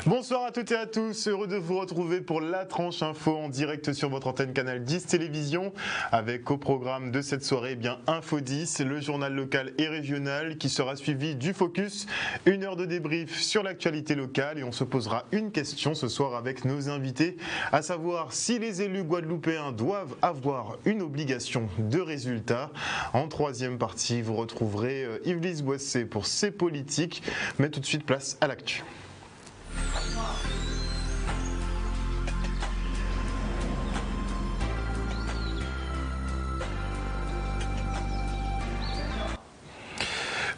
Bonsoir à toutes et à tous, heureux de vous retrouver pour la tranche info en direct sur votre antenne Canal 10 Télévision avec au programme de cette soirée Info 10, le journal local et régional qui sera suivi du Focus, une heure de débrief sur l'actualité locale et on se posera une question ce soir avec nos invités, à savoir si les élus guadeloupéens doivent avoir une obligation de résultat. En troisième partie, vous retrouverez Yves-Lise Boissé pour ses politiques, mais tout de suite place à l'actu.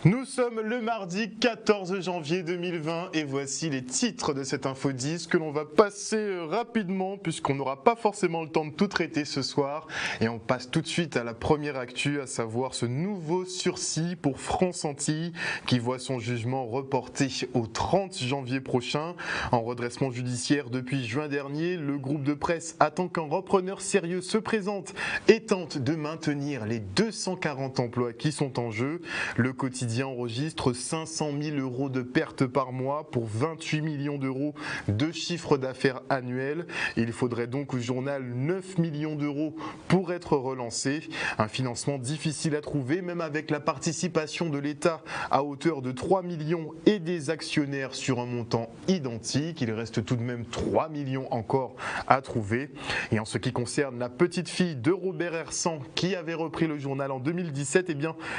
Nous sommes le mardi 14 janvier 2020 et voici les titres de cette Info 10 que l'on va passer rapidement puisqu'on n'aura pas forcément le temps de tout traiter ce soir. Et on passe tout de suite à la première actu, à savoir ce nouveau sursis pour France Antilles qui voit son jugement reporté au 30 janvier prochain. En redressement judiciaire depuis juin dernier, le groupe de presse attend qu'un repreneur sérieux se présente et tente de maintenir les 240 emplois qui sont en jeu. Le quotidien enregistre 500 000 euros de pertes par mois pour 28 millions d'euros de chiffre d'affaires annuel. Il faudrait donc au journal 9 millions d'euros pour être relancé. Un financement difficile à trouver, même avec la participation de l'État à hauteur de 3 millions et des actionnaires sur un montant identique. Il reste tout de même 3 millions encore à trouver. Et en ce qui concerne la petite fille de Robert Hersant qui avait repris le journal en 2017,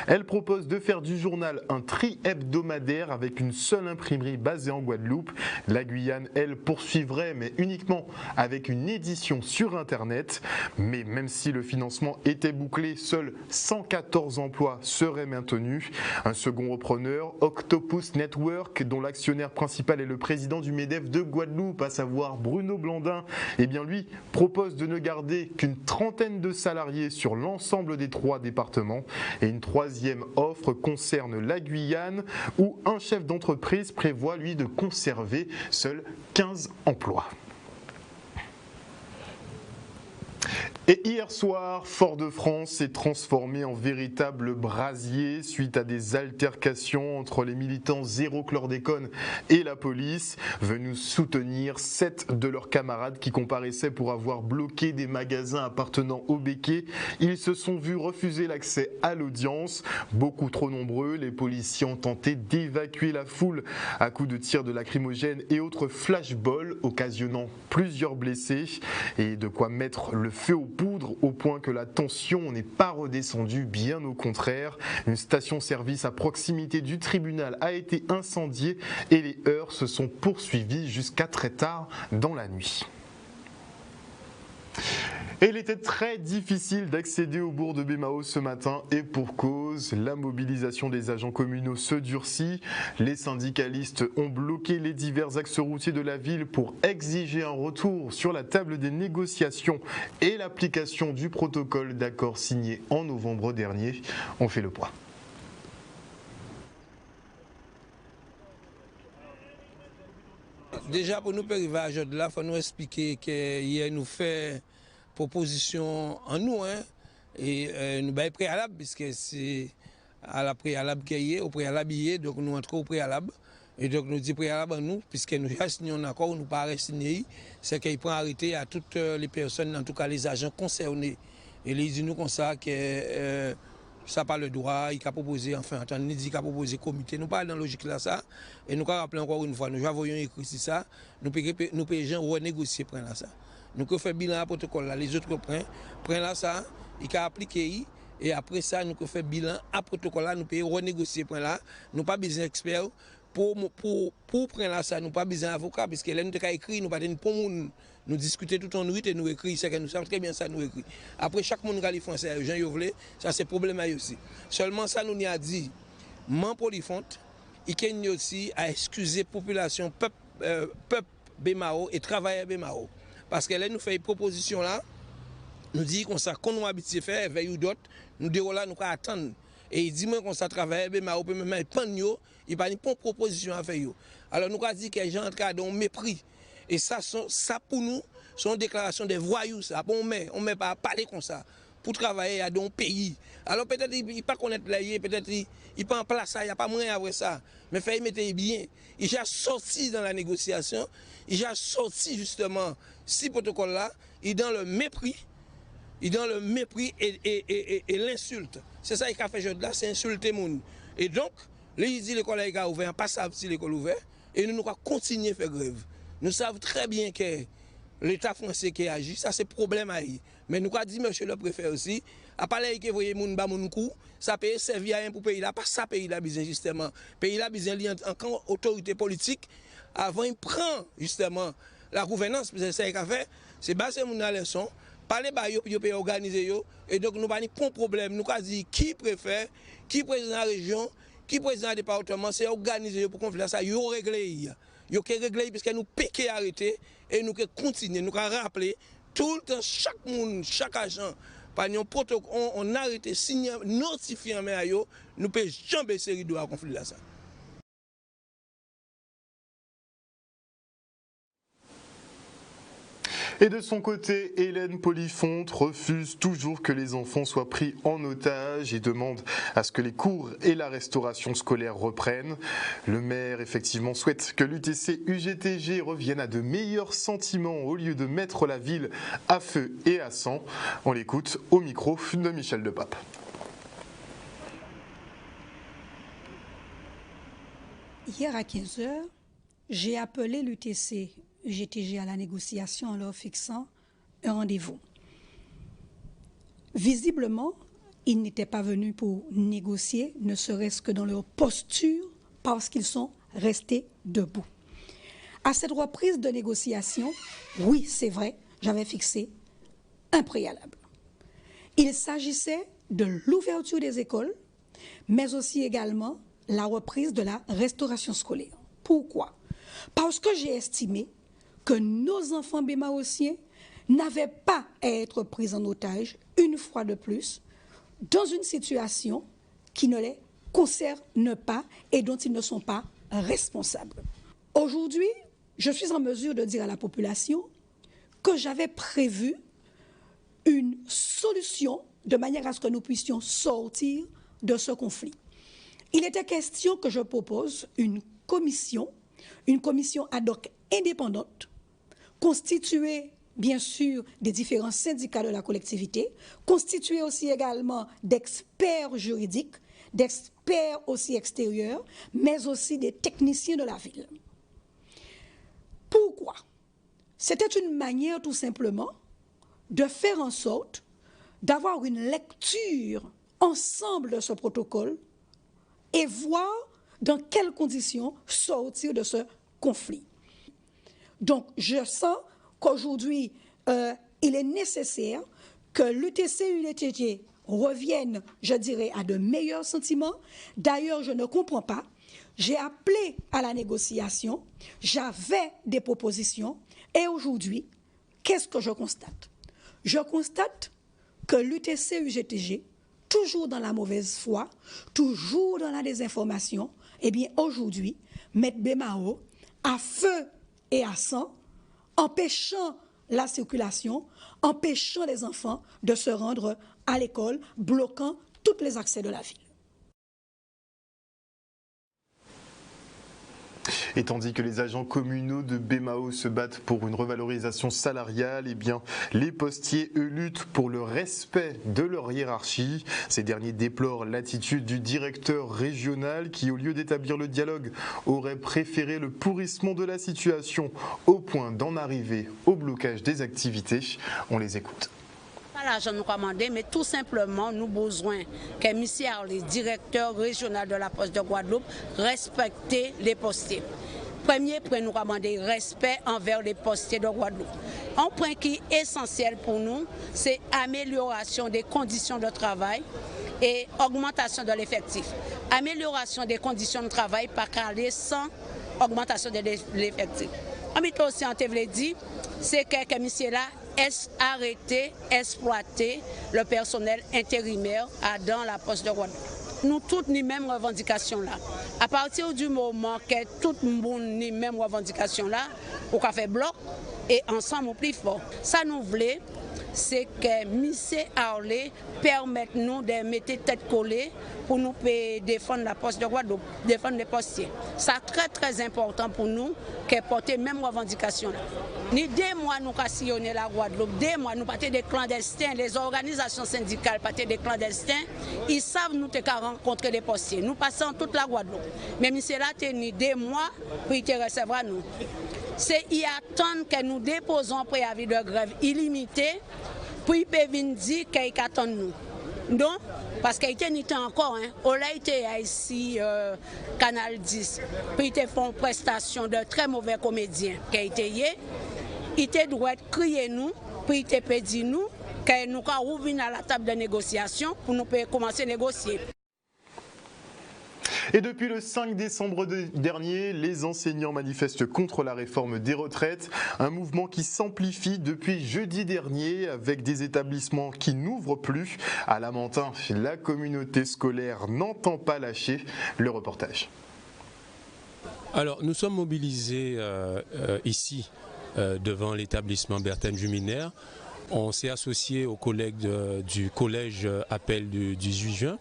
elle propose de faire du journal un tri hebdomadaire avec une seule imprimerie basée en Guadeloupe. La Guyane, elle, poursuivrait, mais uniquement avec une édition sur Internet. Mais même si le financement était bouclé, seuls 114 emplois seraient maintenus. Un second repreneur, Octopus Network, dont l'actionnaire principal est le président du MEDEF de Guadeloupe, à savoir Bruno Blandin, lui propose de ne garder qu'une trentaine de salariés sur l'ensemble des 3 départements. Et une troisième offre concerne la Guyane où un chef d'entreprise prévoit lui de conserver seuls 15 emplois. Et hier soir, Fort-de-France s'est transformé en véritable brasier suite à des altercations entre les militants zéro chlordécone et la police, venus soutenir 7 de leurs camarades qui comparaissaient pour avoir bloqué des magasins appartenant au Béquet. Ils se sont vus refuser l'accès à l'audience. Beaucoup trop nombreux, les policiers ont tenté d'évacuer la foule à coups de tirs de lacrymogène et autres flashballs, occasionnant plusieurs blessés et de quoi mettre le feu aux poudres au point que la tension n'est pas redescendue, bien au contraire. Une station-service à proximité du tribunal a été incendiée et les heurts se sont poursuivis jusqu'à très tard dans la nuit. Et il était très difficile d'accéder au bourg de Bémao ce matin et pour cause, la mobilisation des agents communaux se durcit. Les syndicalistes ont bloqué les divers axes routiers de la ville pour exiger un retour sur la table des négociations et l'application du protocole d'accord signé en novembre dernier. On fait le point. Déjà pour nous arriver à aujourd'hui, il faut nous expliquer que hier nous fait proposition en nous et nous bail préalable puisque c'est à la préalable qu'il y a au préalable hier, donc nous entrons au préalable et donc nous dit préalable à nous puisque nous avons signé un accord, nous pas signé, c'est qu'il prend arrêté à toutes les personnes, en tout cas les agents concernés et les dit nous comme ça que ça pas le droit, il a proposé, enfin, il dit qu'il a proposé comité. Nous parlons dans la logique là, ça, et nous rappelons encore une fois, nous avons écrit ça, nous pouvons renégocier prendre là, ça. Nous pouvons faire bilan à protocole là, les autres prennent là, ça, il a appliqué, et après ça, nous pouvons faire bilan à protocole là, nous pouvons renégocier prendre là, nous pas besoin d'experts pour prendre là, ça, nous pas besoin d'avocat, parce que là, nous avons écrit, nous pas besoin de nous discuter tout en nuit et nous écrit, c'est que nous savons très bien ça nous écrit. Après chaque monde qui français, Jean Yovlé, ça c'est problème aussi. Seulement ça nous a dit, man Polyfonte, il y a aussi à excuser population, peuple Bémao et travailleurs Bémao. Parce que là nous fait une proposition là, nous dit qu'on ça qu'on nous habitué faire, veille d'autres, nous disons là nous allons attendre. Et il dit moi qu'on ça travaille Bémao, peut même pas il pas une proposition à faire. Alors nous avons dit que les gens ont un mépris. Et ça pour nous, sont une déclaration des voyous. Ça. On met pas parler comme ça. pour travailler dans un pays. Alors peut-être il ne pas connaître là, peut-être il pas en place ça, il n'y a pas moyen après ça. Mais il mettre bien. Il a sorti dans la négociation, il a sorti justement ces protocoles-là, il est dans le mépris. Il dans le mépris et l'insulte. C'est ça qu'il a fait aujourd'hui là, c'est insulter les gens. Et donc, il dit l'école est ouverte, pas ça si l'école est ouverte, et nous allons continuer à faire grève. Nous savons très bien que l'État français qui agit, ça c'est problème à y. Mais nous avons dit, monsieur le préfet aussi, à parler que vous voyez moun ba moun kou, ça peut servir à rien pour le pays là, pas ça pays là besoin justement. Le pays là besoin encore autorité politique avant il prend justement la gouvernance, c'est ça qu'il a fait, c'est baser moun la leçon. Parler bah yo peut organiser yo et donc nous pas ni bon problème nous qu'a dit qui préfère qui président de la région qui président du département c'est organiser pour conflit ça yo régler yo que régler parce que nous péquer arrêter et nous que continuer nous qu'a rappeler tout le temps chaque monde chaque agent par un protocole on arrêter signer notifier mais yo nous peut jamais série de conflit là ça. Et de son côté, Hélène Polifonte refuse toujours que les enfants soient pris en otage et demande à ce que les cours et la restauration scolaire reprennent. Le maire, effectivement, souhaite que l'UTC-UGTG revienne à de meilleurs sentiments au lieu de mettre la ville à feu et à sang. On l'écoute au micro de Michel Depape. Hier à 15h, j'ai appelé l'UTC-UGTG à la négociation en leur fixant un rendez-vous. Visiblement, ils n'étaient pas venus pour négocier, ne serait-ce que dans leur posture, parce qu'ils sont restés debout. À cette reprise de négociation, oui, c'est vrai, j'avais fixé un préalable. Il s'agissait de l'ouverture des écoles, mais aussi également la reprise de la restauration scolaire. Pourquoi? Parce que j'ai estimé que nos enfants bémaossiens n'avaient pas à être pris en otage une fois de plus dans une situation qui ne les concerne pas et dont ils ne sont pas responsables. Aujourd'hui, je suis en mesure de dire à la population que j'avais prévu une solution de manière à ce que nous puissions sortir de ce conflit. Il était question que je propose une commission ad hoc indépendante, constituée bien sûr des différents syndicats de la collectivité, constituée aussi également d'experts juridiques, d'experts aussi extérieurs, mais aussi des techniciens de la ville. Pourquoi? C'était une manière tout simplement de faire en sorte d'avoir une lecture ensemble de ce protocole et voir dans quelles conditions sortir de ce conflit. Donc, je sens qu'aujourd'hui, il est nécessaire que l'UTC-UGTG revienne, je dirais, à de meilleurs sentiments. D'ailleurs, je ne comprends pas. J'ai appelé à la négociation, j'avais des propositions, et aujourd'hui, qu'est-ce que je constate? Je constate que l'UTC-UGTG, toujours dans la mauvaise foi, toujours dans la désinformation, eh bien aujourd'hui, mettre Bémao à feu et à sang, empêchant la circulation, empêchant les enfants de se rendre à l'école, bloquant tous les accès de la ville. Et tandis que les agents communaux de Bémao se battent pour une revalorisation salariale, eh bien, les postiers, eux, luttent pour le respect de leur hiérarchie. Ces derniers déplorent l'attitude du directeur régional qui, au lieu d'établir le dialogue, aurait préféré le pourrissement de la situation au point d'en arriver au blocage des activités. On les écoute. Pas l'argent nous commander, mais tout simplement nous besoin que monsieur le directeur régional de la Poste de Guadeloupe respecte les postiers. Premier point nous commander respect envers les postiers de Guadeloupe. Un point qui est essentiel pour nous, c'est amélioration des conditions de travail et augmentation de l'effectif. Amélioration des conditions de travail par aller sans augmentation de l'effectif. En même temps aussi, on te dit, c'est que monsieur là arrêter, exploiter le personnel intérimaire dans la Poste de Guadeloupe. Nous toutes les mêmes revendications là. À partir du moment que tout le monde les mêmes revendications là, on a fait bloc et ensemble on plus fort. Ça nous voulait, c'est que Missé Arlé permette nous de mettre tête collée pour nous défendre la poste de Guadeloupe, défendre les postiers. C'est très important pour nous de porter même revendication. Ni 2 mois nous avons sillonné la Guadeloupe, 2 mois nous pas des clandestins, les organisations syndicales pas des clandestins, ils savent nous rencontrer les postiers. Nous passons toute la Guadeloupe. Mais Missé là tenu 2 mois pour y recevoir nous. C'est y attendre que nous déposons un préavis de grève illimité pour y venir dire qu'ils attendent nous. Non, parce qu'il était encore, on a été ici, Canal 10, puis ils font prestation de très mauvais comédiens qui été il doit crier nous, puis il peut dire nous que nous avons ouvert à la table de négociation pour nous commencer à négocier. Et depuis le 5 décembre dernier, les enseignants manifestent contre la réforme des retraites, un mouvement qui s'amplifie depuis jeudi dernier avec des établissements qui n'ouvrent plus. À Lamentin, la communauté scolaire n'entend pas lâcher. Le reportage. Alors, nous sommes mobilisés ici devant l'établissement Berthème Juminaire. On s'est associé aux collègues du collège Appel du 18 juin.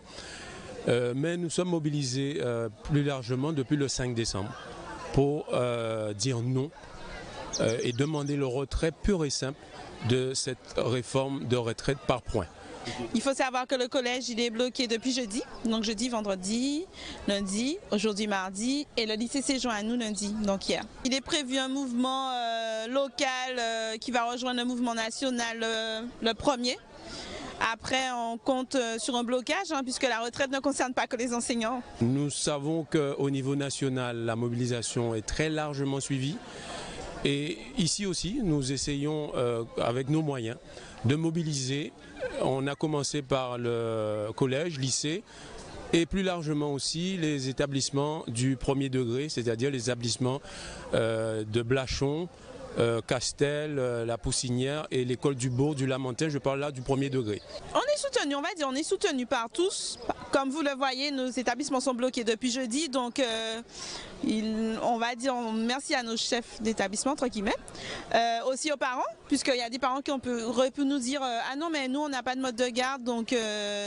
Mais nous sommes mobilisés plus largement depuis le 5 décembre pour dire non et demander le retrait pur et simple de cette réforme de retraite par points. Il faut savoir que le collège il est bloqué depuis jeudi, donc jeudi, vendredi, lundi, aujourd'hui mardi, et le lycée s'est joint à nous lundi, donc hier. Il est prévu un mouvement local qui va rejoindre le mouvement national le 1er. Après, on compte sur un blocage, puisque la retraite ne concerne pas que les enseignants. Nous savons qu'au niveau national, la mobilisation est très largement suivie. Et ici aussi, nous essayons, avec nos moyens, de mobiliser. On a commencé par le collège, lycée, et plus largement aussi les établissements du premier degré, c'est-à-dire les établissements de Blachon, Castel, la Poussinière et l'école du Bourg, du Lamentin, je parle là du premier degré. On est soutenu, on va dire, on est soutenu par tous. Comme vous le voyez, nos établissements sont bloqués depuis jeudi, donc on va dire merci à nos chefs d'établissement, entre guillemets. Aussi aux parents, puisqu'il y a des parents qui auraient pu nous dire ah non mais nous on n'a pas de mode de garde, donc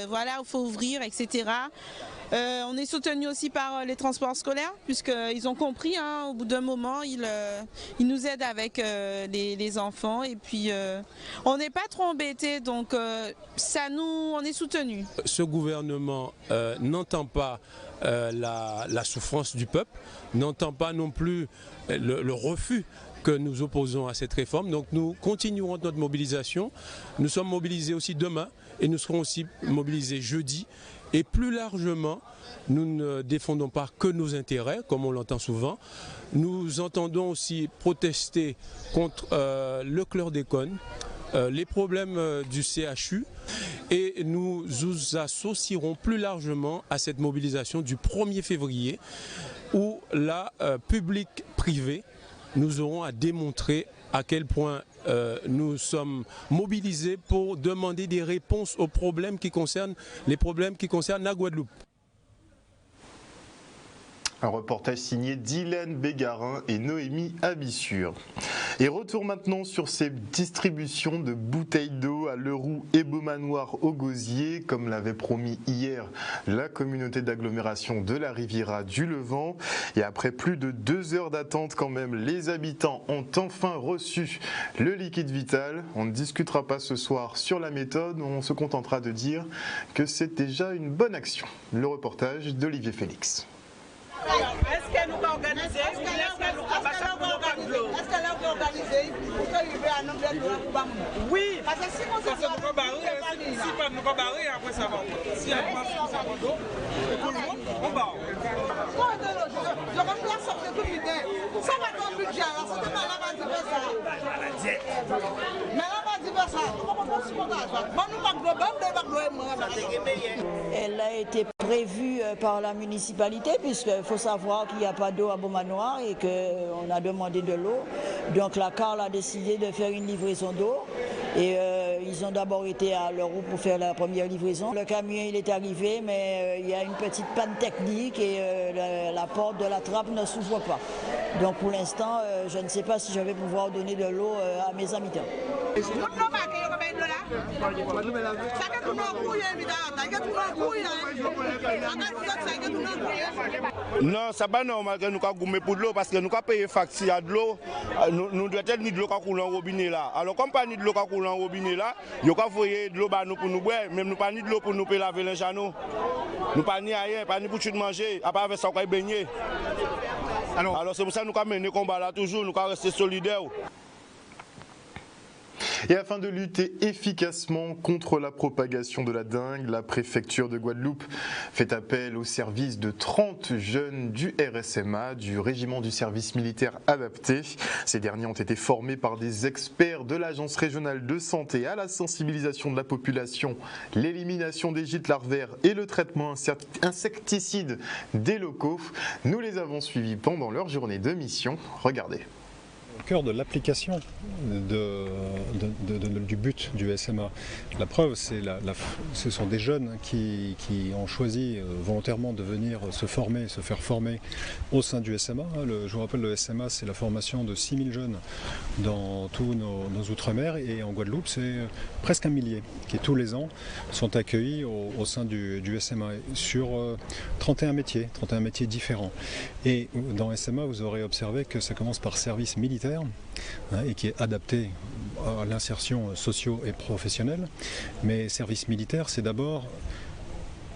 voilà, il faut ouvrir, etc. On est soutenu aussi par les transports scolaires, puisqu'ils ont compris, au bout d'un moment, ils nous aident avec les enfants. Et puis, on n'est pas trop embêtés, donc on est soutenu. Ce gouvernement n'entend pas la souffrance du peuple, n'entend pas non plus le refus que nous opposons à cette réforme. Donc nous continuerons notre mobilisation. Nous sommes mobilisés aussi demain et nous serons aussi mobilisés jeudi. Et plus largement, nous ne défendons pas que nos intérêts, comme on l'entend souvent. Nous entendons aussi protester contre le chlordécone, les problèmes du CHU, et nous nous associerons plus largement à cette mobilisation du 1er février, où là, public-privé, nous aurons à démontrer à quel point nous sommes mobilisés pour demander des réponses aux problèmes qui concernent la Guadeloupe. Un reportage signé Dylan Bégarin et Noémie Abissure. Et retour maintenant sur ces distributions de bouteilles d'eau à Leroux et Beaumanoir au Gosier, comme l'avait promis hier la communauté d'agglomération de la Riviera du Levant. Et après plus de 2 heures d'attente quand même, les habitants ont enfin reçu le liquide vital. On ne discutera pas ce soir sur la méthode, on se contentera de dire que c'est déjà une bonne action. Le reportage d'Olivier Félix. Est-ce que nous pouvons organiser? Est-ce que nous pouvons organiser pour que arriver à nombre de l'eau pour Bamoun? Oui, parce que si nous pouvons barrer, si pas nous barrer, après ça va. Si on passe sur sa d'eau, tout le monde, on barre. Je remplace sur le comité. Ça va être un budget, alors c'est pas là va dire ça. Mais là va dire ça. Comment on se Elle a été prévue par la municipalité, puisqu'il faut savoir qu'il n'y a pas d'eau à Beaumanoir et qu'on a demandé de l'eau. Donc la CARL a décidé de faire une livraison d'eau. Et ils ont d'abord été à Leroux pour faire la première livraison. Le camion il est arrivé, mais il y a une petite panne technique et la porte de la trappe ne s'ouvre pas. Donc pour l'instant, je ne sais pas si je vais pouvoir donner de l'eau à mes habitants. Non, ça n'est pas normal que nous ayons pour de l'eau parce que nous avons payé facture à de l'eau. Nous devons être ni de l'eau qui coule en robinet là. Alors, comme pas ni de l'eau qui coule en robinet là, nous avons envoyé de l'eau pour nous boire, même nous pas ni de l'eau pour nous laver les janot. Nous pas ni rien, pas ni pour tout manger, à part avec ça qu'on baigner. Alors c'est pour ça que nous avons mené le combat là toujours, nous avons resté solidaires. Et afin de lutter efficacement contre la propagation de la dengue, la préfecture de Guadeloupe fait appel au service de 30 jeunes du RSMA, du régiment du service militaire adapté. Ces derniers ont été formés par des experts de l'Agence régionale de santé à la sensibilisation de la population, l'élimination des gîtes larvaires et le traitement insecticide des locaux. Nous les avons suivis pendant leur journée de mission. Regardez. Au cœur de l'application du but du SMA. La preuve, ce sont des jeunes qui ont choisi volontairement de venir se faire former au sein du SMA. Je vous rappelle, le SMA, c'est la formation de 6000 jeunes dans tous nos outre-mer, et en Guadeloupe, c'est presque 1 millier qui tous les ans sont accueillis au sein du SMA sur 31 métiers différents. Et dans SMA, vous aurez observé que ça commence par service militaire, et qui est adapté à l'insertion socio et professionnelle. Mais service militaire, c'est d'abord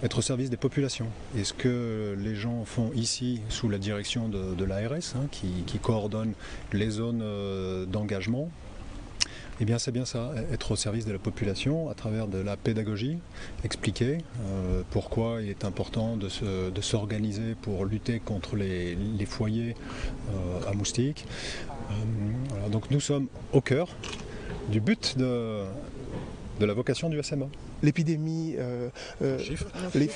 être au service des populations. Et ce que les gens font ici sous la direction de l'ARS, qui coordonne les zones d'engagement, eh bien c'est bien ça, être au service de la population à travers de la pédagogie, expliquer pourquoi il est important de s'organiser pour lutter contre les foyers à moustiques. Voilà, donc nous sommes au cœur du but de la vocation du SMA. L'épidémie,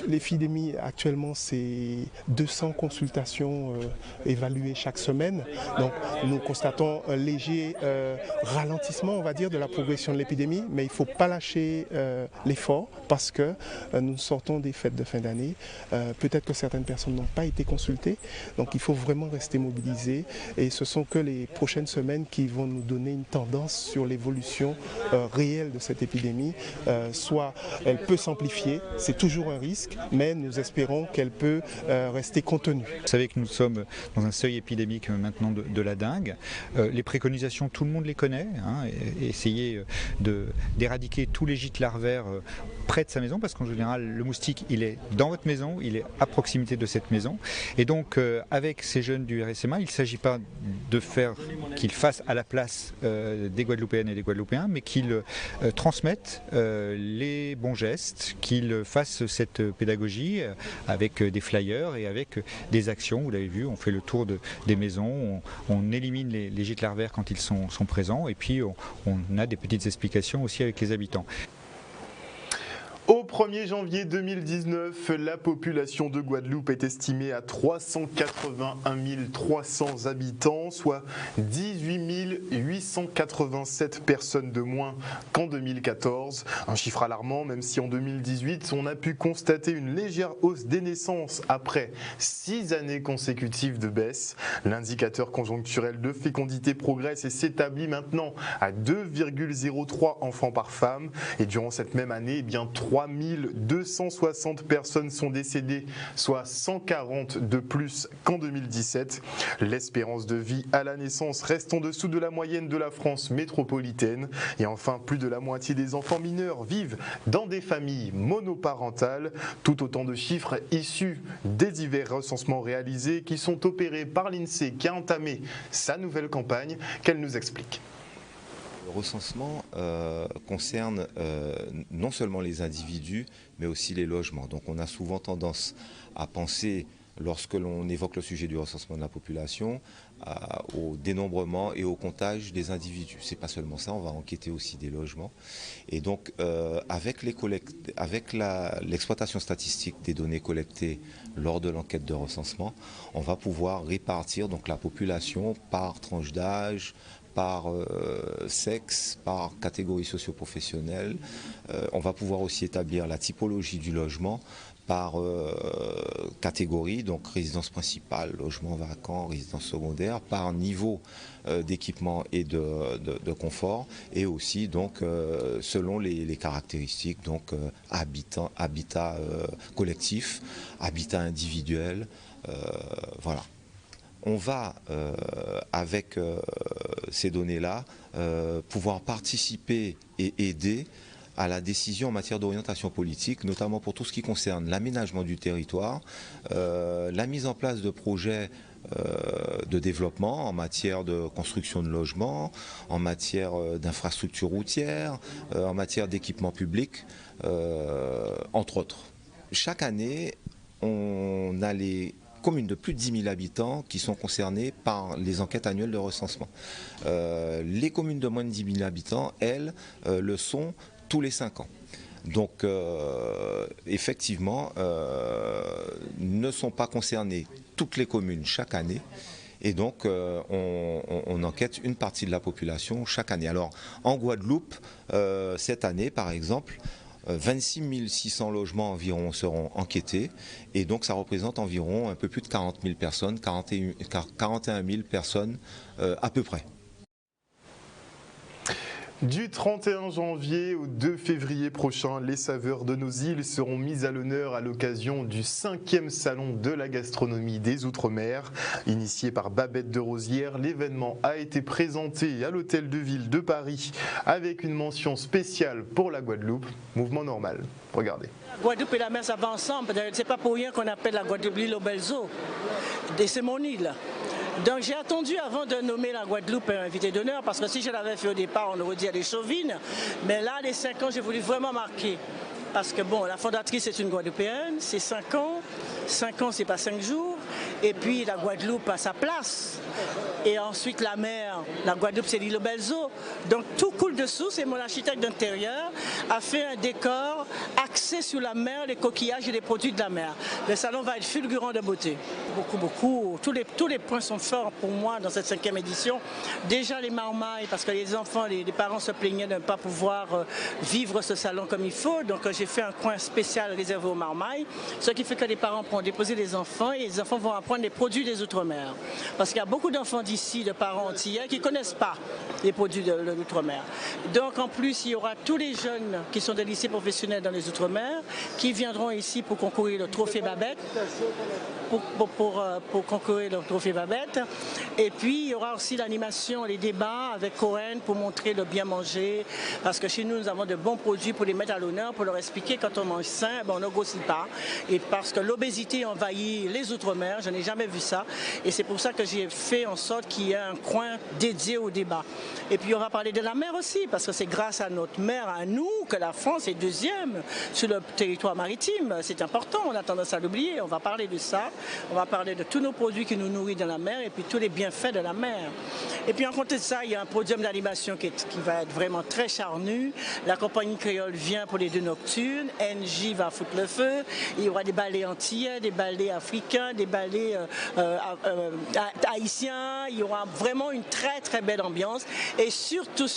l'épidémie actuellement, c'est 200 consultations évaluées chaque semaine. Donc nous constatons un léger ralentissement, on va dire, de la progression de l'épidémie, mais il ne faut pas lâcher l'effort parce que nous sortons des fêtes de fin d'année. Peut-être que certaines personnes n'ont pas été consultées, donc il faut vraiment rester mobilisé, et ce sont que les prochaines semaines qui vont nous donner une tendance sur l'évolution réelle de cette épidémie. Soit elle peut s'amplifier, c'est toujours un risque, mais nous espérons qu'elle peut rester contenue. Vous savez que nous sommes dans un seuil épidémique maintenant de la dengue. Les préconisations, tout le monde les connaît. Essayer d'éradiquer tous les gîtes larvaires près de sa maison, parce qu'en général, le moustique, il est dans votre maison, il est à proximité de cette maison. Et donc, avec ces jeunes du RSMA, il ne s'agit pas de faire qu'ils fassent à la place des Guadeloupéennes et des Guadeloupéens, mais qu'ils transmettent les bons gestes, qu'ils fassent cette pédagogie avec des flyers et avec des actions. Vous l'avez vu, on fait le tour des maisons, on élimine les gîtes larvaires quand ils sont présents, et puis on a des petites explications aussi avec les habitants. Au 1er janvier 2019, la population de Guadeloupe est estimée à 381 300 habitants, soit 18 887 personnes de moins qu'en 2014. Un chiffre alarmant, même si en 2018, on a pu constater une légère hausse des naissances après 6 années consécutives de baisse. L'indicateur conjoncturel de fécondité progresse et s'établit maintenant à 2,03 enfants par femme. Et durant cette même année, eh bien 3260 personnes sont décédées, soit 140 de plus qu'en 2017. L'espérance de vie à la naissance reste en dessous de la moyenne de la France métropolitaine. Et enfin, plus de la moitié des enfants mineurs vivent dans des familles monoparentales. Tout autant de chiffres issus des divers recensements réalisés qui sont opérés par l'INSEE, qui a entamé sa nouvelle campagne, qu'elle nous explique. Le recensement concerne non seulement les individus, mais aussi les logements. Donc on a souvent tendance à penser, lorsque l'on évoque le sujet du recensement de la population, au dénombrement et au comptage des individus. C'est pas seulement ça, on va enquêter aussi des logements. Et donc avec l'exploitation statistique des données collectées lors de l'enquête de recensement, on va pouvoir répartir donc la population par tranche d'âge, par sexe, par catégorie socio-professionnelle. On va pouvoir aussi établir la typologie du logement par catégorie, donc résidence principale, logement vacant, résidence secondaire, par niveau d'équipement et de confort, et aussi donc selon les caractéristiques, donc habitat collectif, habitat individuel, voilà. On va, avec ces données-là, pouvoir participer et aider à la décision en matière d'orientation politique, notamment pour tout ce qui concerne l'aménagement du territoire, la mise en place de projets de développement en matière de construction de logements, en matière d'infrastructures routières, en matière d'équipements publics, entre autres. Chaque année, on a les communes de plus de 10 000 habitants qui sont concernées par les enquêtes annuelles de recensement. Les communes de moins de 10 000 habitants, elles, le sont tous les 5 ans. Donc effectivement, ne sont pas concernées toutes les communes chaque année. Et donc on enquête une partie de la population chaque année. Alors en Guadeloupe, cette année par exemple, 26 600 logements environ seront enquêtés, et donc ça représente environ un peu plus de 40 000 personnes, 41 000 personnes à peu près. Du 31 janvier au 2 février prochain, les saveurs de nos îles seront mises à l'honneur à l'occasion du 5e salon de la gastronomie des Outre-mer. Initié par Babette de Rosière, l'événement a été présenté à l'Hôtel de Ville de Paris avec une mention spéciale pour la Guadeloupe. Mouvement normal. Regardez. La Guadeloupe et la mer, ça va ensemble. C'est pas pour rien qu'on appelle la Guadeloupe l'île aux belles eaux. Et c'est mon île. Donc j'ai attendu avant de nommer la Guadeloupe invité d'honneur, parce que si je l'avais fait au départ, on aurait dit à des chauvines. Mais là, les 5 ans, j'ai voulu vraiment marquer. Parce que bon, la fondatrice est une Guadeloupéenne, c'est 5 ans. 5 ans, c'est pas 5 jours. Et puis la Guadeloupe a sa place. Et ensuite la mer, la Guadeloupe c'est l'île aux belles eaux. Donc tout coule de source, et mon architecte d'intérieur a fait un décor axé sur la mer, les coquillages et les produits de la mer. Le salon va être fulgurant de beauté. Beaucoup. Tous les points sont forts pour moi dans cette 5e édition. Déjà les marmailles, parce que les enfants, les parents se plaignaient de ne pas pouvoir vivre ce salon comme il faut. Donc j'ai fait un coin spécial réservé aux marmailles. Ce qui fait que les parents pourront déposer les enfants, et les enfants vont apprendre les produits des Outre-mer. Parce qu'il y a beaucoup d'enfants d'ici, de parents antillais, qui ne connaissent pas les produits de l'Outre-mer. Donc en plus, il y aura tous les jeunes qui sont des lycées professionnels dans les Outre-mer qui viendront ici pour concourir le trophée Babette. Pour concourir le trophée Babette. Et puis il y aura aussi l'animation, les débats avec Cohen pour montrer le bien manger, parce que chez nous, nous avons de bons produits pour les mettre à l'honneur, pour leur expliquer quand on mange sain, on ne grossit pas. Et parce que l'obésité envahit les Outre-mer, je n'ai jamais vu ça. Et c'est pour ça que j'ai fait en sorte qu'il y ait un coin dédié au débat. Et puis on va parler de la mer aussi, parce que c'est grâce à notre mer, à nous, que la France est 2e sur le territoire maritime. C'est important, on a tendance à l'oublier. On va parler de ça. On va parler de tous nos produits qui nous nourrissent dans la mer, et puis tous les bienfaits de la mer. Et puis en compte de ça, il y a un podium d'animation qui va être vraiment très charnu. La compagnie créole vient pour les 2 nocturnes. NJ va foutre le feu. Il y aura des ballets antillais, des ballets africains, des ballets haïtiens. Il y aura vraiment une très très belle ambiance. Et surtout,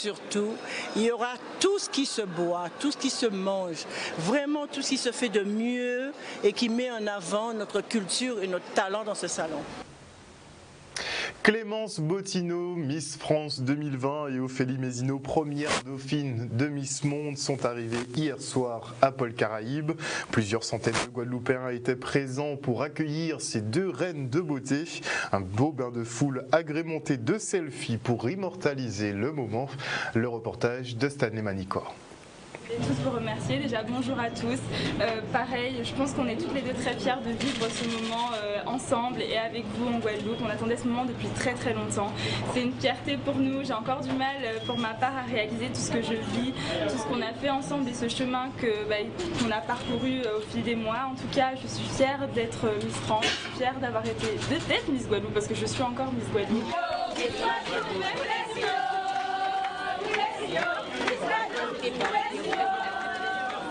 il y aura tout ce qui se boit, tout ce qui se mange. Vraiment tout ce qui se fait de mieux et qui met en avant notre culture et notre talent dans ce salon. Clémence Bottineau, Miss France 2020, et Ophélie Mézineau, première dauphine de Miss Monde, sont arrivées hier soir à Pôle Caraïbes. Plusieurs centaines de Guadeloupéens étaient présents pour accueillir ces 2 reines de beauté. Un beau bain de foule agrémenté de selfies pour immortaliser le moment. Le reportage de Stanley Manicor. Je voulais tous vous remercier. Déjà, bonjour à tous. Pareil, je pense qu'on est toutes les 2 très fiers de vivre ce moment ensemble et avec vous en Guadeloupe. On attendait ce moment depuis très très longtemps. C'est une fierté pour nous. J'ai encore du mal pour ma part à réaliser tout ce que je vis, tout ce qu'on a fait ensemble et ce chemin qu'on a parcouru au fil des mois. En tout cas, je suis fière d'être Miss France, je suis fière d'avoir d'être Miss Guadeloupe, parce que je suis encore Miss Guadeloupe.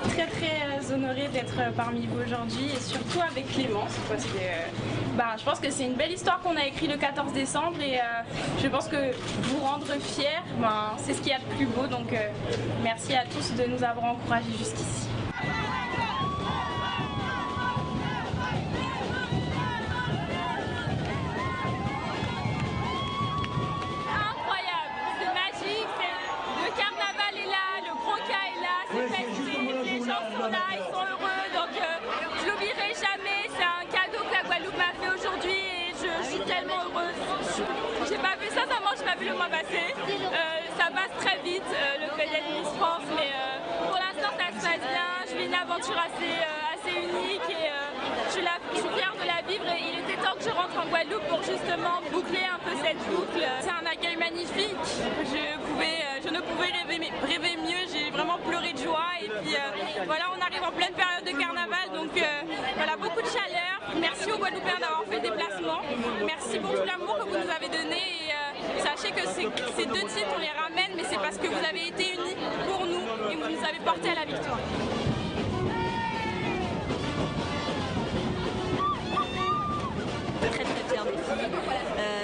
très honorée d'être parmi vous aujourd'hui et surtout avec Clémence parce que je pense que c'est une belle histoire qu'on a écrite le 14 décembre et je pense que vous rendre fiers, c'est ce qu'il y a de plus beau. Donc merci à tous de nous avoir encouragés jusqu'ici. J'ai pas vu le mois passé, ça passe très vite le fait d'être Miss France, mais pour l'instant ça se passe bien, je vis une aventure assez unique et je suis fière de la vivre et il était temps que je rentre en Guadeloupe pour justement boucler un peu cette boucle. C'est un accueil magnifique, je ne pouvais rêver mieux, j'ai vraiment pleuré de joie et puis voilà, on arrive en pleine période de carnaval donc voilà, beaucoup de chaleur. Merci aux Guadeloupéens d'avoir fait le déplacement, merci pour tout l'amour que vous nous avez donné et sachez que ces deux titres on les ramène mais c'est parce que vous avez été unis pour nous et vous nous avez portés à la victoire. Très fière des filles.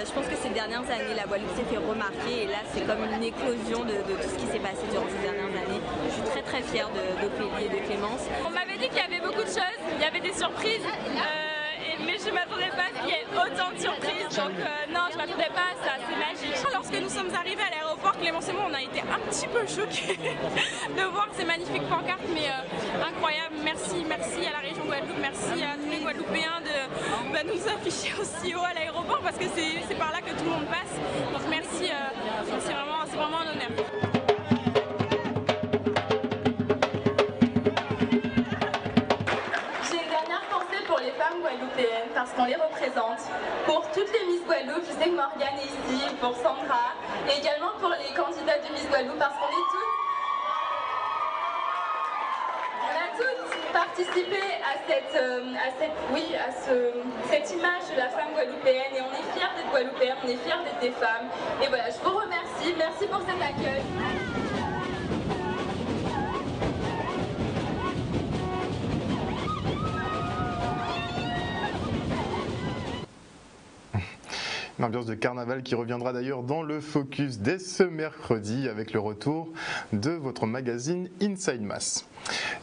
Je pense que ces dernières années, la Guadeloupe s'est fait remarquer et là c'est comme une éclosion de tout ce qui s'est passé durant ces dernières années. Je suis très fière d'Ophélie et de Clémence. On m'avait dit qu'il y avait beaucoup de choses, il y avait des surprises, mais je ne m'attendais pas à ce qu'il y ait autant de surprises, donc non, je ne m'attendais pas à ça, c'est magique. Lorsque nous sommes arrivés à l'aéroport, Clémence et moi, on a été un petit peu choqués de voir ces magnifiques pancartes, mais incroyable. Merci à la région Guadeloupe, merci à tous les Guadeloupéens de nous afficher aussi haut à l'aéroport parce que c'est par là que tout le monde passe. Donc merci vraiment, c'est vraiment un honneur. Guadeloupéennes parce qu'on les représente. Pour toutes les Miss Guadeloupe, je sais que Morgane est ici, pour Sandra, et également pour les candidats de Miss Guadeloupe parce qu'on est toutes. On a toutes participé à cette image de la femme guadeloupéenne et on est fiers d'être guadeloupéennes, on est fiers d'être des femmes. Et voilà, je vous remercie, merci pour cet accueil. Une ambiance de carnaval qui reviendra d'ailleurs dans le focus dès ce mercredi avec le retour de votre magazine Inside Mass.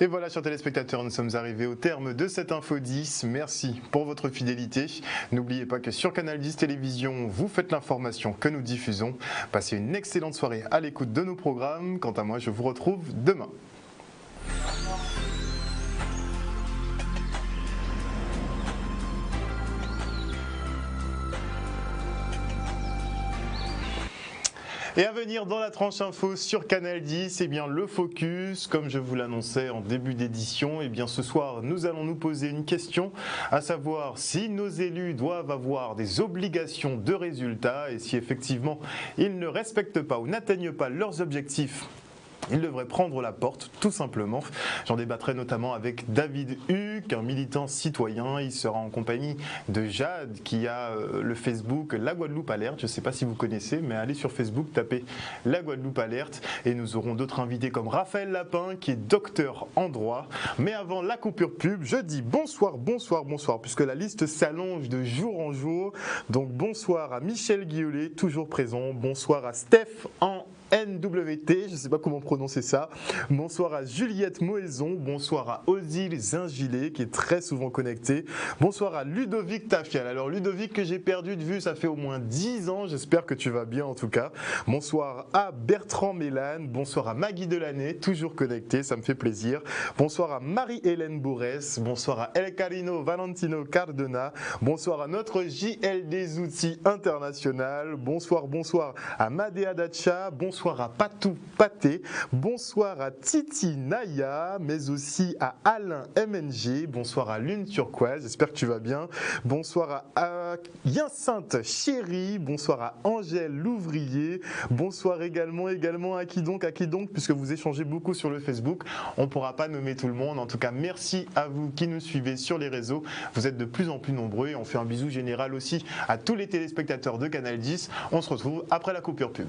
Et voilà, chers téléspectateurs, nous sommes arrivés au terme de cette Info 10. Merci pour votre fidélité. N'oubliez pas que sur Canal 10 Télévision, vous faites l'information que nous diffusons. Passez une excellente soirée à l'écoute de nos programmes. Quant à moi, je vous retrouve demain. Et à venir dans la tranche info sur Canal 10, eh bien le focus, comme je vous l'annonçais en début d'édition, eh bien ce soir nous allons nous poser une question, à savoir si nos élus doivent avoir des obligations de résultats et si effectivement ils ne respectent pas ou n'atteignent pas leurs objectifs. Il devrait prendre la porte, tout simplement. J'en débattrai notamment avec David Huck, un militant citoyen. Il sera en compagnie de Jade, qui a le Facebook La Guadeloupe Alerte. Je ne sais pas si vous connaissez, mais allez sur Facebook, tapez La Guadeloupe Alerte. Et nous aurons d'autres invités comme Raphaël Lapin, qui est docteur en droit. Mais avant la coupure pub, je dis bonsoir, puisque la liste s'allonge de jour en jour. Donc bonsoir à Michel Guillolet, toujours présent. Bonsoir à Steph en NWT, je ne sais pas comment prononcer ça. Bonsoir à Juliette Moëson, bonsoir à Odile Zingilet qui est très souvent connecté. Bonsoir à Ludovic Tafial. Alors Ludovic que j'ai perdu de vue, ça fait au moins 10 ans, j'espère que tu vas bien en tout cas. Bonsoir à Bertrand Mélane, bonsoir à Maggie Delaney, toujours connecté, ça me fait plaisir. Bonsoir à Marie-Hélène Bourès, bonsoir à El Carino Valentino Cardona, bonsoir à notre JL des outils international, bonsoir à Madea Dacha, bonsoir à Patou Paté, bonsoir à Titi Naya, mais aussi à Alain MNG, bonsoir à Lune Turquoise, j'espère que tu vas bien, bonsoir à Hyacinthe Chéri, bonsoir à Angèle Louvrier, bonsoir également à qui donc, puisque vous échangez beaucoup sur le Facebook, on ne pourra pas nommer tout le monde, en tout cas merci à vous qui nous suivez sur les réseaux, vous êtes de plus en plus nombreux et on fait un bisou général aussi à tous les téléspectateurs de Canal 10, on se retrouve après la coupure pub.